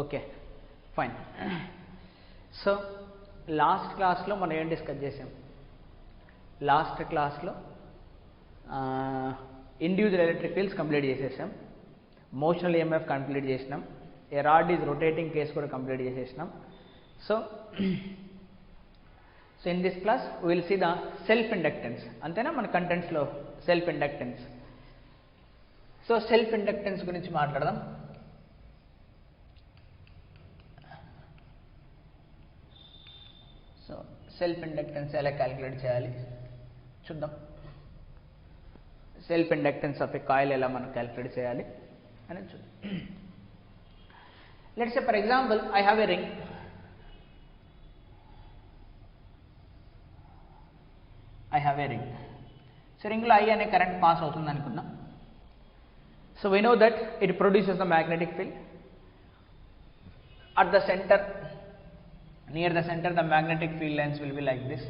Okay fine. So last క్లాస్లో మనం ఏం డిస్కస్ చేసాం? లాస్ట్ క్లాస్లో ఇండివిజువల్ ఎలక్ట్రిక్ ఫీల్డ్స్ కంప్లీట్ చేసేసాం, మోషనల్ ఈఎంఎఫ్ కంప్లీట్ చేసినాం, a rod is rotating case కూడా కంప్లీట్ చేసేసినాం. So in this class we will see the self inductance. అంతేనా మన కంటెంట్స్లో self inductance. So self inductance గురించి మాట్లాడదాం. సో సెల్ఫ్ ఇండక్టెన్స్ ఎలా క్యాలిక్యులేట్ చేయాలి చూద్దాం. Self inductance of a coil ఎలా మనం క్యాలిక్యులేట్ చేయాలి అని చూద్దాం. Let's say for example I have a ring. సో రింగ్లో I అనే కరెంట్ పాస్ అవుతుంది అనుకుందాం. So we know that it produces the magnetic field. At the centre, near the center, the magnetic field lines will be like this.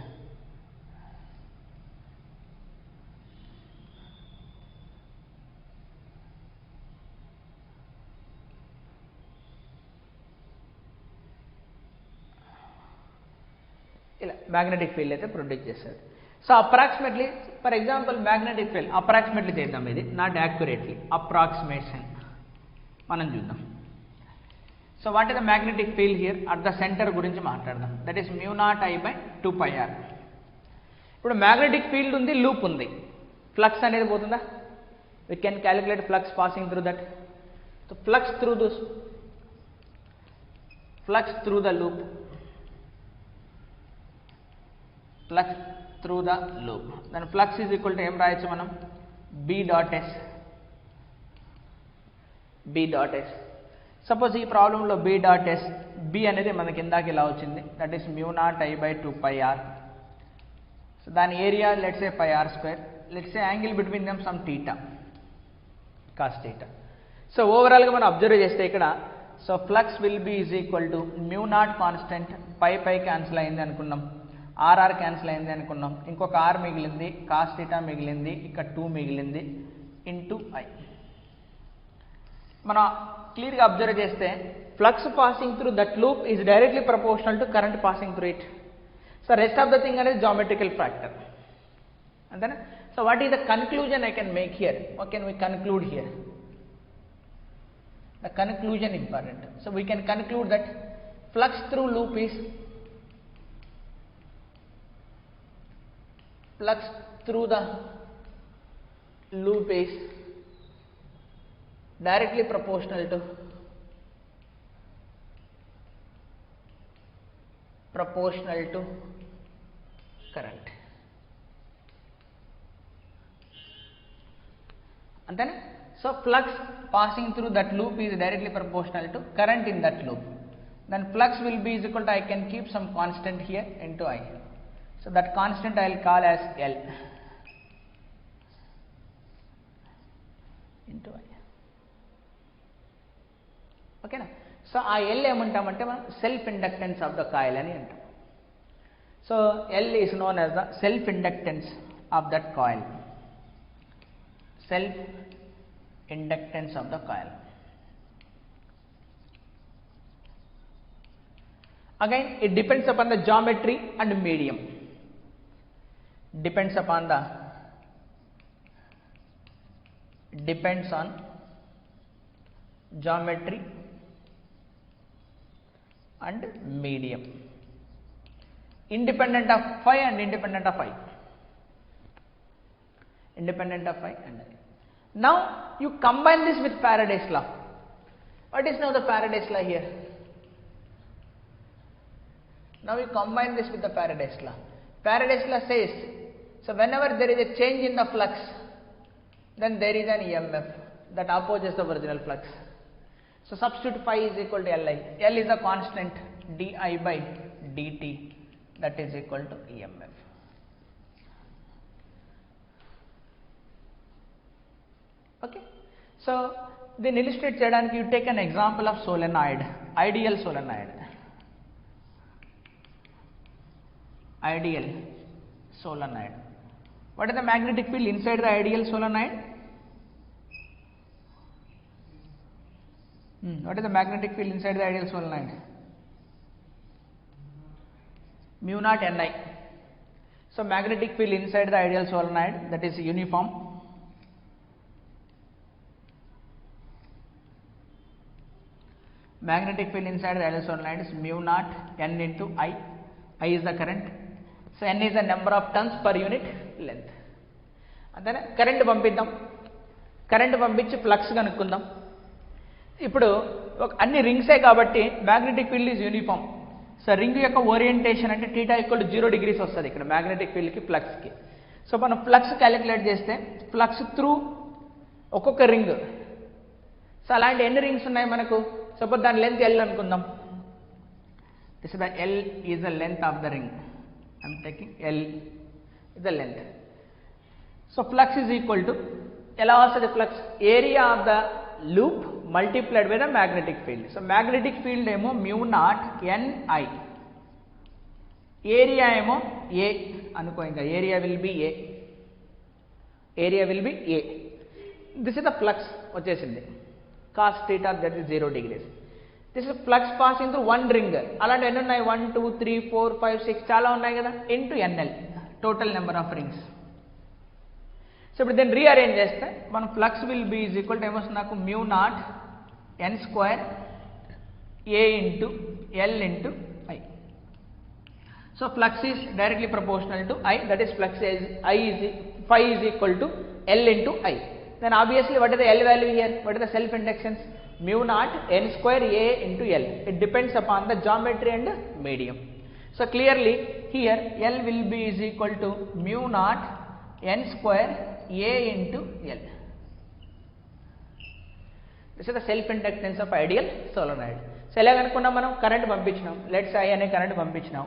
ఇలా magnetic field అయితే produce చేస్తారు. So approximately for example magnetic field approximately చేద్దాం, ఇది not accurately, approximation మనం చూద్దాం. So what is the magnetic field here at the centre గురించి మాట్లాడదాం. That is μ0I/2πr. ఇప్పుడు మ్యాగ్నెటిక్ ఫీల్డ్ ఉంది, లూప్ ఉంది, ఫ్లక్స్ అనేది పోతుందా? We can calculate flux passing through that. So flux through the loop, flux through the loop. దాని flux is equal to ఏం రాయొచ్చు మనం? B dot S. సపోజ్ ఈ ప్రాబ్లంలో B డాట్ S, B అనేది మనకి ఇందాక ఇలా వచ్చింది, దట్ ఈస్ μ0I/2πr. సో దాని area let's say πr². Let's say angle between them some θ, cos θ. So ఓవరాల్గా మనం అబ్జర్వ్ చేస్తే ఇక్కడ so flux will be is equal to μ0 constant, pi cancel అయింది అనుకున్నాం, r క్యాన్సిల్ అయింది అనుకున్నాం, ఇంకొక r మిగిలింది, cos θ మిగిలింది, ఇక్కడ 2 మిగిలింది, ఇంటూ I. మనం క్లియర్గా అబ్జర్వ్ చేస్తే flux passing through that loop is directly proportional to current passing through it. So rest of the thing అనేది జామెట్రికల్ ఫ్యాక్టర్, అంతేనా? So what is the conclusion I can make here? What can we conclude here? The conclusion important. So we can conclude that flux through loop is directly proportional to current. అంతేనా? So flux passing through that loop is directly proportional to current in that loop. Then flux will be is equal to, I can keep some constant here, into I. So that constant I will call as L into I. ఓకేనా? So ఆ L ఏమంటామంటే మనం self inductance of the coil అని అంటాం. So L is known as the self inductance of that coil. Self inductance of the coil. Again, it depends upon the geometry and medium. Depends on geometry and medium. Independent of phi and independent of I. Now you combine this with Faraday's law. What is now the Faraday's law here? Now we combine this with the Faraday's law. Faraday's law says, so whenever there is a change in the flux, then there is an EMF that opposes the original flux. So substitute phi is equal to Li. L is a constant, di/dt, that is equal to EMF. Okay. So then illustrate cheyadaniki you take an example of solenoid, ideal solenoid. What is the magnetic field inside the ideal solenoid? What is the magnetic field inside the ideal solenoid? Mu naught Ni. So magnetic field inside the ideal solenoid, that is uniform. Magnetic field inside the ideal solenoid is mu naught N into I. I is the current. So N is the number of turns per unit length. అంతేనా? Current పంపిద్దాం. Current పంపించి flux కనుక్కుందాం. ఇప్పుడు అన్ని రింగ్సే కాబట్టి magnetic field is uniform. So ring యొక్క orientation అంటే θ = 0 degrees వస్తుంది ఇక్కడ మ్యాగ్నెటిక్ ఫీల్డ్కి ఫ్లక్స్కి. సో మనం ఫ్లక్స్ క్యాలిక్యులేట్ చేస్తే ఫ్లక్స్ త్రూ ఒక్కొక్క రింగ్. సో అలాంటి ఎన్ని రింగ్స్ ఉన్నాయి మనకు? సపోజ్ దాని లెంత్ L అనుకుందాం. This is the L is the length of the ring. I'm taking L is the length. So flux is equal to ఎలా వస్తుంది flux? Area of the loop multiplied by the magnetic field. So magnetic field ఏమో mu naught Ni, area ఏమో A అనుకో, ఇంకా area will be A, area will be A. This is the flux వచ్చేసింది cos θ that is 0 degrees. This is flux passing through one ring. అలాంటి ఎన్ని ఉన్నాయి? 1 2 3 4 5 6 చాలా ఉన్నాయి కదా, into NL total number of rings. So ఇప్పుడు దీన్ని రీఅరేంజ్ చేస్తే మన flux will be is equal to ఏమొస్తుంది నాకు? mu naught N² A into L into I. So flux is directly proportional to I, that is flux phi is equal to L into I. Then obviously what is the L value here? What is the self inductance? Mu naught N² A into L. It depends upon the geometry and medium. So clearly here L will be is equal to mu naught N² A into L. This is the self inductance of ideal solenoid. So ఎలా కనుక్కున్నాం మనం? Current పంపించినాం. Let's I అనే current పంపించినాం.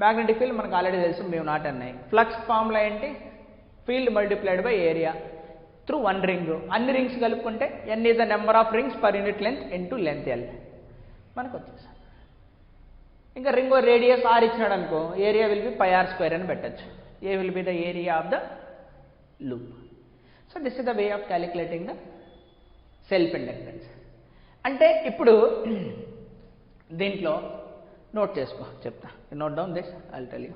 Magnetic field మనకు already తెలుసు mu naught Ni. Flux formula ఏంటి? Field multiplied by area through one ring. అన్ని రింగ్స్ కలుపుకుంటే N is the number of rings per unit length into length L మనకు వచ్చేసి. ఇంకా రింగ్ రేడియస్ R ఇచ్చినాడు అనుకో, ఏరియా విల్ బి πr² అని పెట్టచ్చు. A will be the area of the loop. So this is the way of calculating the self inductance. అంటే ఇప్పుడు దీంట్లో నోట్ చేసుకో, చెప్తా. Note down this, I will tell you.